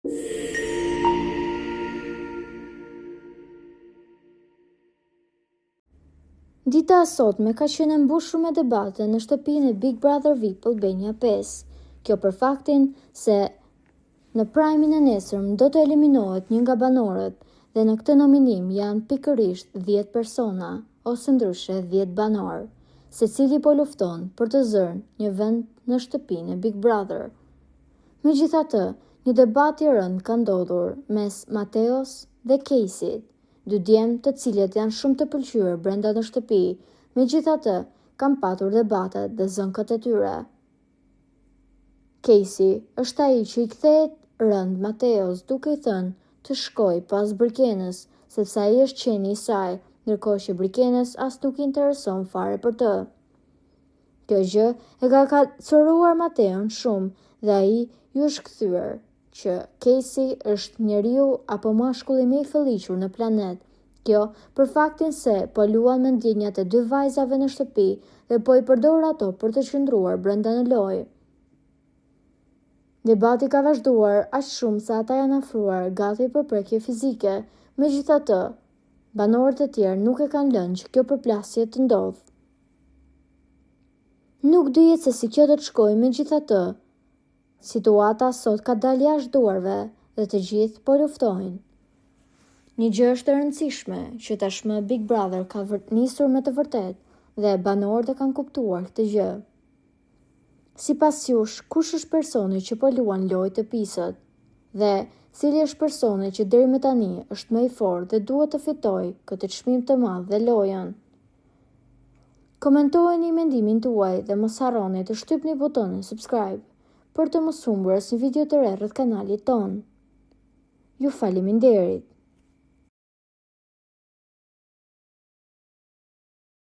Dita e sotme ka qenë e mbushur me debate në shtëpinë e Big Brother VIP Albania 5. Kjo për faktin se në prajmin e nesërm do të eliminohet një nga banorët dhe në këtë nominim janë pikërisht 10 persona, ose ndryshe 10 banor, secili po lufton për të zënë një vend në shtëpinë e Big Brother. Megjithatë, një debat i rënd ka ndodhur mes Mateos dhe Caseyt, dy djemë të cilët janë shumë të pëlqyer brenda në shtëpi, megjithatë kanë patur debate dhe zënkët e tyre. Casey është ai që i kthehet rënd Mateos duke i thënë të shkoj pas Brikenës, sepse ai është qeni i saj, ndërkohë që Brikenës as nuk i intereson fare për të. Kjo gjë e ka kacëruar Mateon shumë dhe ai ju është kthyer që Casey është njeriu apo mashkulli më i fëlliqur në planet. Kjo për faktin se po luan me ndjenjat e dy vajzave në shtëpi dhe po i përdor ato për të qëndruar brenda në lojë. Debati ka vazhduar aq shumë sa ata janë afruar gati për prekje fizike, megjithatë, banorët e tjerë nuk e kanë lënë që kjo përplasje të ndodhë. Nuk dihet se si kjo do të shkojë, megjithatë, situata sot ka dalë jashtë duarve dhe të gjithë po luftojnë. Një gjë është e rëndësishme që tashmë Big Brother ka nisur me të vërtetë dhe banorët e kanë kuptuar këtë gjë. Sipas jush, kush është personi që po luan lojë të pisët? Dhe cili është personi që deri më tani është më i fortë dhe duhet të fitojë këtë çmim të madh dhe lojën? Komentojeni mendimin tuaj dhe mos harroni të shtypni butonin subscribe për të mos humbur asnjë video të re rreth kanalit ton. Ju faleminderit.